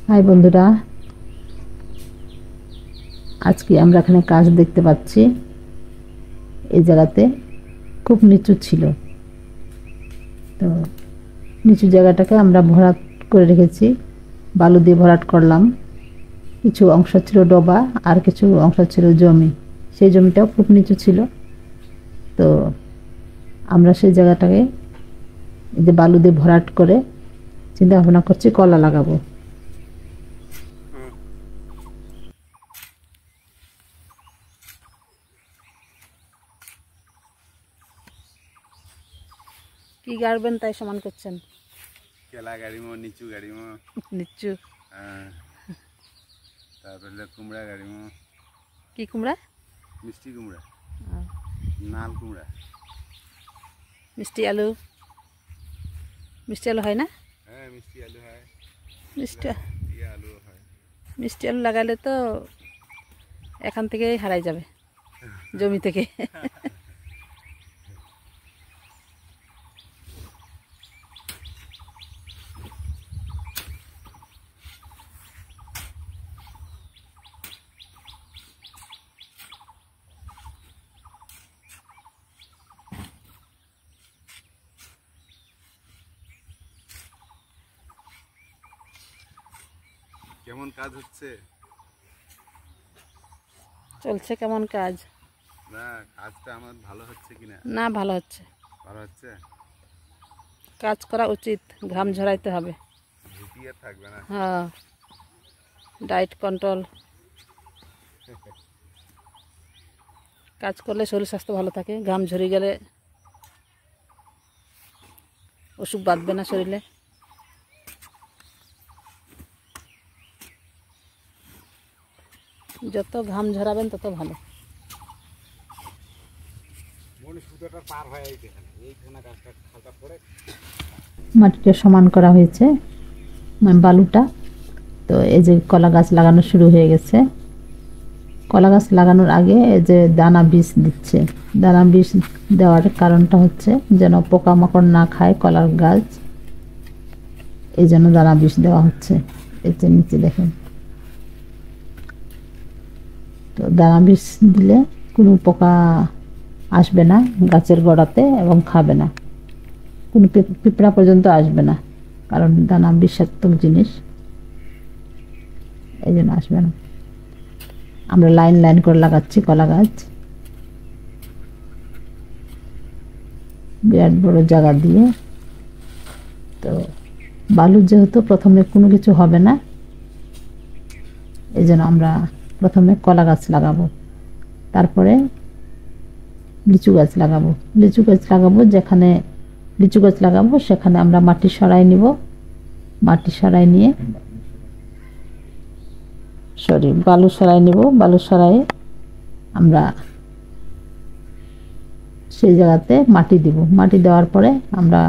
High বন্ধুরা, আজকে আমরা এখানে কাজ দেখতে পাচ্ছি। এই জায়গাতে খুব নিচু ছিল, তো নিচু জায়গাটাকে আমরা ভরাট করে রেখেছি, বালু দিয়ে ভরাট করলাম। কিছু অংশ ছিল ডোবা আর কিছু অংশ ছিল জমি। সেই জমিটাও খুব নিচু ছিল, তো আমরা সেই জায়গাটাকে এই যে বালু দিয়ে ভরাট করে চিন্তা ভাবনা করছি কলা লাগাবো। কি গাড়বেন তাই সমান করছেন? কেলা গাড়িমো, নিচু গাড়িমো, নিচু। তারপরে কুমড়া গাড়িমো। কি কুমড়া? মিষ্টি কুমড়া, নাল কুমড়া, মিষ্টি আলু। মিষ্টি আলু হয় না? হ্যাঁ মিষ্টি আলু হয়, মিষ্টি আলু হয়। মিষ্টি আলু লাগালে তো এখান থেকেই হারাই যাবে, জমি থেকে। কেমন কাজ হচ্ছে? চলছে কেমন কাজ? না, কাজটা আমার ভালো হচ্ছে কিনা? না, ভালো হচ্ছে। ভালো হচ্ছে। কাজ করা উচিত, ঘাম ঝরাইতে হবে। ঝুঁকিয়ে থাকবে না। হ্যাঁ, ডায়েট কন্ট্রোল। কাজ করলে শরীর স্বাস্থ্য ভালো থাকে, ঘাম ঝরে গেলে অসুখ বাঁধবে না শরীরে। যত ঘাম ঝরাবেন তত ভালো। মাটিটা সমান করা হয়েছে, বালুটা। তো এই যে কলা গাছ লাগানো শুরু হয়ে গেছে। কলা গাছ লাগানোর আগে এই যে দানা বীজ দিচ্ছে। দানা বীজ দেওয়ার কারণটা হচ্ছে যেন পোকামাকড় না খায় কলার গাছ, এই জন্য দানা বীজ দেওয়া হচ্ছে। এই যে নিচে দেখেন, তো দানা বীজ দিলে কোনো পোকা আসবে না গাছের গোড়াতে এবং খাবে না, কোনো পিঁপড়া পর্যন্ত আসবে না, কারণ দানা বিষাক্ত জিনিস, এই জন্য আসবে না। আমরা লাইন লাইন করে লাগাচ্ছি কলা গাছ, বিরাট বড় জায়গা দিয়ে। তো বালু যেহেতু প্রথমে কোনো কিছু হবে না, এই জন্য আমরা প্রথমে কলা গাছ লাগাবো, তারপরে লিচু গাছ লাগাবো। লিচু গাছ লাগাবো, যেখানে লিচু গাছ লাগাবো সেখানে আমরা মাটি সরাই নিব। মাটি সরাই নিয়ে বালু সরাই নিব। বালু সরাই আমরা সেই জায়গাতে মাটি দিব। মাটি দেওয়ার পরে আমরা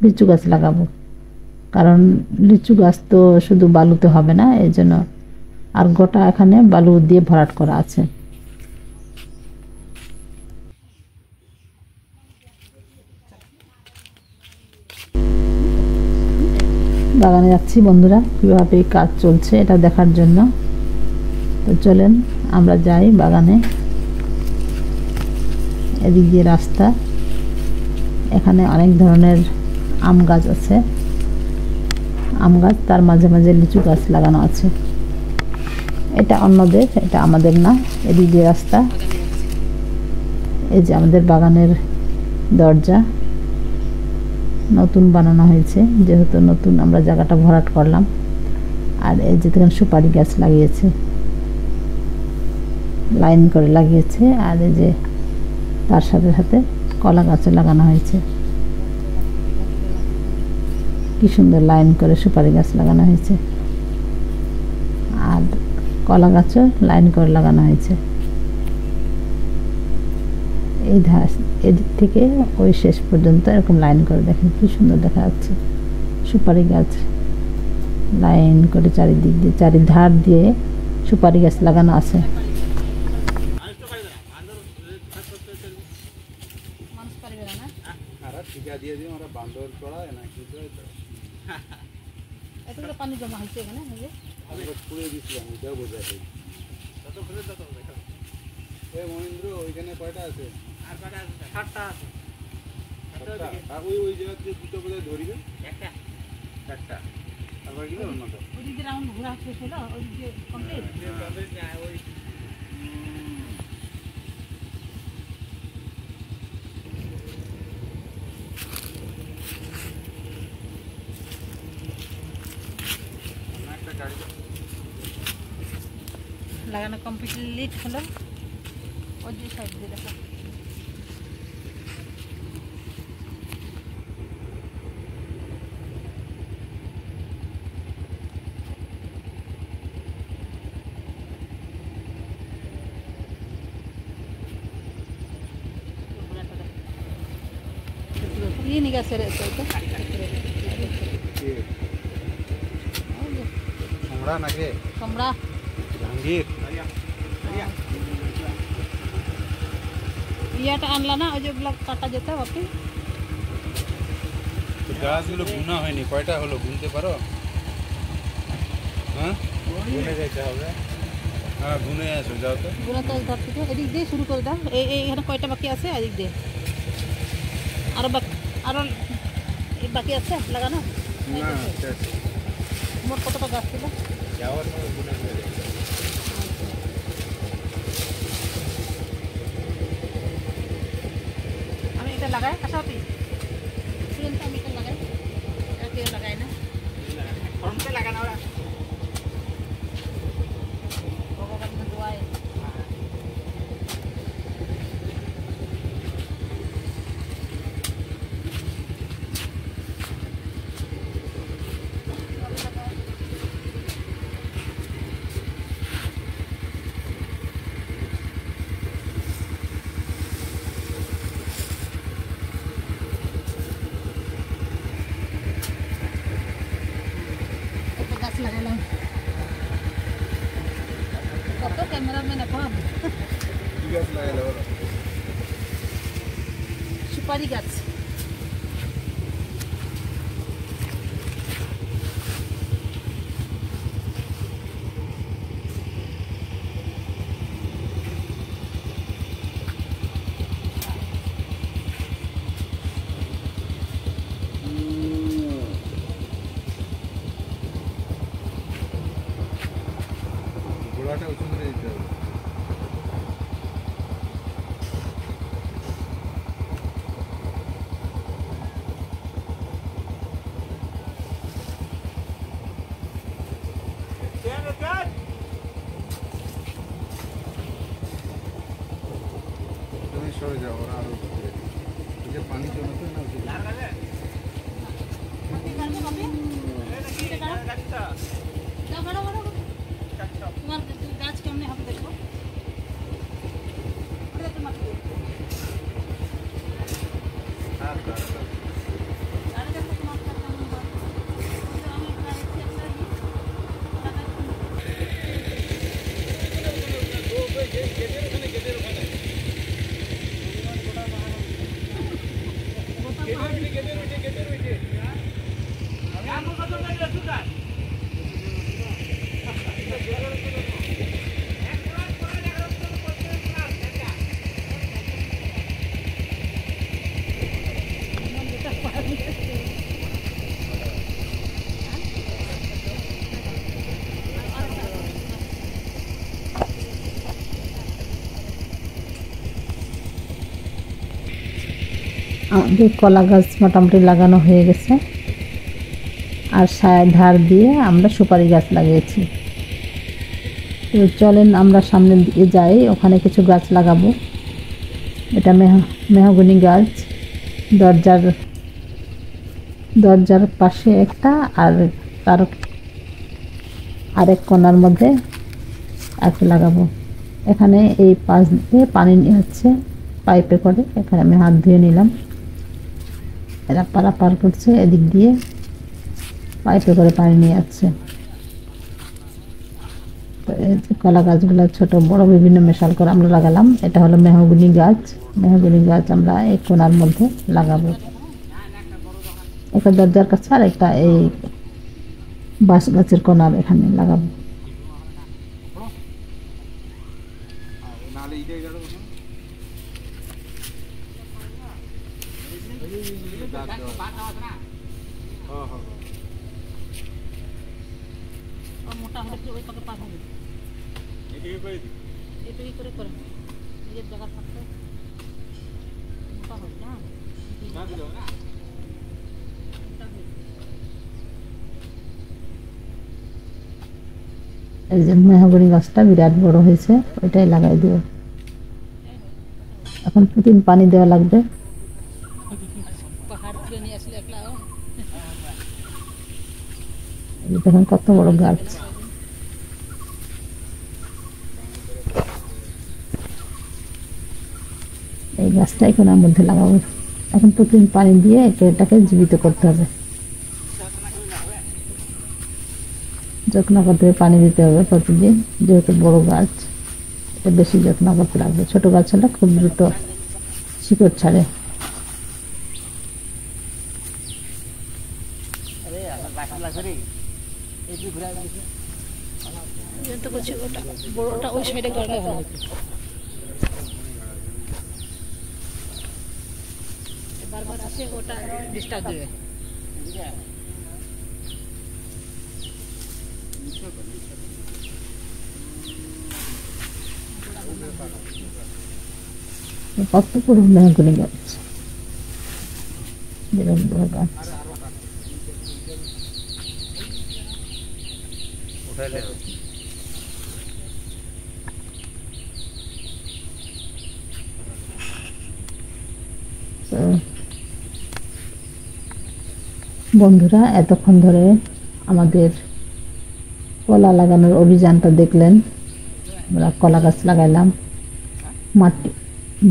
লিচু গাছ লাগাবো, কারণ লিচু গাছ তো শুধু বালুতে হবে না, এই জন্য আর গোটা এখানে বালু দিয়ে ভরাট করা আছে। বাগানে যাচ্ছি বন্ধুরা, কীভাবে কাজ চলছে এটা দেখার জন্য। তো চলেন আমরা যাই বাগানে। এদিক দিয়ে রাস্তা, এখানে অনেক ধরনের আম গাছ আছে, আম গাছ, তার মাঝে মাঝে লিচু গাছ লাগানো আছে। এটা অন্যদের, এটা আমাদের না। এদিক দিয়ে রাস্তা, এই যে আমাদের বাগানের দরজা নতুন বানানো হয়েছে, যেহেতু নতুন আমরা জায়গাটা ভরাট করলাম। আর এই যে দেখেন সুপারি গাছ লাগিয়েছে, লাইন করে লাগিয়েছে। আর এই যে তার সাথে সাথে কলা গাছও লাগানো হয়েছে, কি সুন্দর লাইন করে সুপারি গাছ লাগানো হয়েছে, আর কলা গাছও লাইন করে লাগানো হয়েছে। এই এদিক থেকে ওই শেষ পর্যন্ত এরকম লাইন করে দেখেন কি সুন্দর দেখা যাচ্ছে। সুপারি গাছ লাইন করে চারিদিক দিয়ে, চারিধার দিয়ে সুপারি গাছ লাগানো আছে। পানি হয়েছে এখানে পুড়ে দিয়েছিলাম, এটাও বোঝা যায়। মহেন্দ্র ওইখানে কয়টা আছে? আর কয়টা আছে? 7টা আছে। আর ওই জায়গাতে দুটো বোধহয় ধরিবে, একটা চারটা। তারপর কি অন্য তো ওইদিকে রাউন্ড ঘোরা শেষ হলো, ওইদিকে কমপ্লিট ওই একটা গাড়ি লাগানো কমপ্লিট হলো। ওই যে সাইড দিয়ে দেখা ini nggak seret itu আমরা নাকি kamera Jahangir iya tak anlana aja belak kata jeta waktu গাছগুলো গুনা হয়নি, কয়টা হলো গুনতে পারো? হ্যাঁ গুনে যেতে হবে। হ্যাঁ গুনে আসো, যাও তো। guna তো ধর থেকে এদিক দিয়ে শুরু করে দাও। এই এখানে কয়টা বাকি আছে এদিক দিয়ে আরো বাকি আছে লাগানো? না শেষ। মোট কতটা গাছ ছিল? যাওয়ার সময় গুনে করে দেবে। আমি এটা লাগাই আসাপি শুনুন তো আমি এটা লাগাই এটা কেউ লাগাই না ফর্মটা লাগানো ওরা ভগবান দোয়ায় लगालाम कत कैमरामैन এখন কি গাছ লাগালে ওরা? সুপারি গাছ গোড়াটা উঁচু করে দিতে হবে। তুমি সরে যাও, ওরা আরো এই যে পানি জমে তো না তোমার গাছ কেমনে হবে দেখো আমাদের কলা গাছ মোটামুটি লাগানো হয়ে গেছে আর সায়ের ধার দিয়ে আমরা সুপারি গাছ লাগিয়েছি। তো চলেন আমরা সামনে দিয়ে যাই, ওখানে কিছু গাছ লাগাবো। এটা মেহগনি গাছ, দরজার পাশে একটা আর তার আরেক কোণার মধ্যে একটা লাগাবো। এখানে এই পাশ দিয়ে পানি নিয়ে হচ্ছে পাইপে করে, এখানে আমি হাত ধুয়ে নিলাম। এরা পারাপার করছে, এদিক দিয়ে পাইপে করে পানি নিয়ে যাচ্ছে। তো এই যে কলা গাছগুলো ছোট বড় বিভিন্ন মেশাল করে আমরা লাগালাম। এটা হলো মেহগনি গাছ। মেহগনি গাছ আমরা এই কোণার মধ্যে লাগাবো, একটা দরজার কাছে আর একটা এই বাঁশ গাছের কণার এখানে লাগাবো। নালে এইটাই গেল মোটা হলে ওই পাকে পাক হবে, এটাই করে করে নিজের জায়গা থাকতে মোটা হবে না। এই যে মেহগনি গাছটা বিরাট বড় হয়েছে, ওইটাই লাগাই দেব। এখন প্রতিদিন পানি দেওয়া লাগবে। পাহাড় থেকে নিয়ে আসলে একলা এই দেখেন কত বড় গাছ। এই গাছটা এখন এর মধ্যে লাগাবো। এখন প্রতিদিন পানি দিয়ে এটাকে জীবিত করতে হবে, যত্ন করতে হবে, পানি দিতে হবে প্রতিদিন। যেহেতু বড় গাছ, এটা বেশি যত্ন করতে লাগবে। ছোট গাছ হলে খুব দ্রুত শিকড় ছাড়ে। তো বলছি ওটা বড়টা ওই সাইডে করলে ভালো। বারবার আসে ওটা ডিস্টার্ব দেবে। কত বড় মেহগনি গাছ, বিরাট বড় গাছ। তো বন্ধুরা, এতক্ষণ ধরে আমাদের কলা লাগানোর অভিযানটা দেখলেন। আমরা কলা গাছ লাগাইলাম, মাটি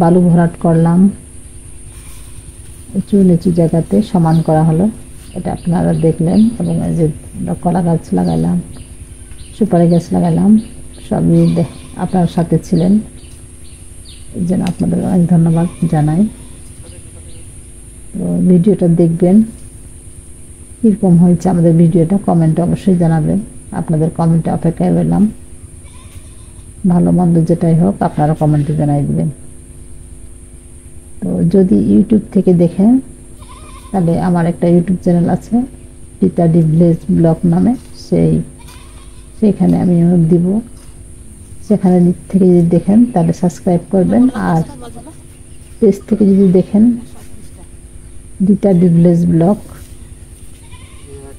বালু ভরাট করলাম, উঁচু নিচু জায়গাতে সমান করা হলো, এটা আপনারা দেখলেন। এবং এই যে আমরা কলা গাছ লাগাইলাম, সুপারি গাছ লাগাইলাম, সবই আপনার সাথে ছিলেন, এই জন্য আপনাদের অনেক ধন্যবাদ জানাই। তো ভিডিওটা দেখবেন, কীরকম হয়েছে আমাদের ভিডিওটা কমেন্টে অবশ্যই জানাবেন। আপনাদের কমেন্টে অপেক্ষায় রইলাম। ভালো মন্দ যেটাই হোক আপনারা কমেন্টে জানাই দিবেন। তো যদি ইউটিউব থেকে দেখেন, তাহলে আমার একটা ইউটিউব চ্যানেল আছে, পিতাডি ভিলেজ ব্লগ নামে, সেইখানে আমি দিব। সেখানে থেকে যদি দেখেন তাহলে সাবস্ক্রাইব করবেন। আর পেজ থেকে যদি দেখেন পিতাডি ভিলেজ ব্লগ,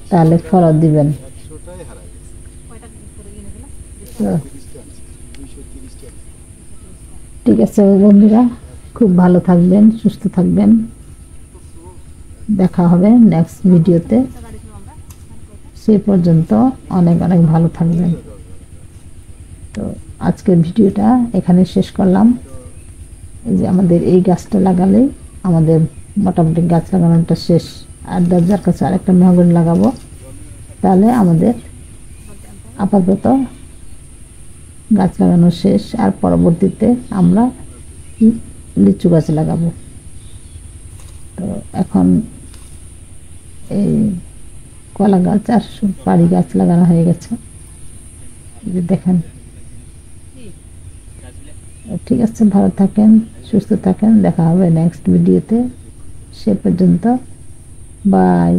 তাহলে ফলো দিবেন। ঠিক আছে বন্ধুরা, খুব ভালো থাকবেন, সুস্থ থাকবেন। দেখা হবে নেক্সট ভিডিওতে। সে পর্যন্ত অনেক অনেক ভালো থাকবেন। তো আজকের ভিডিওটা এখানে শেষ করলাম। এই যে আমাদের এই গাছটা লাগালে আমাদের মোটামুটি গাছ লাগানোটা শেষ। আর দরজার কাছে আরেকটা মেহগনি লাগাবো, তাহলে আমাদের আপাতত গাছ লাগানো শেষ। আর পরবর্তীতে আমরা লিচু গাছ লাগাবো। তো এখন এই কলা গাছ আর সুপারি গাছ লাগানো হয়ে গেছে, দেখেন। ঠিক আছে, ভালো থাকেন, সুস্থ থাকেন। দেখা হবে নেক্সট ভিডিওতে। সে পর্যন্ত বাই।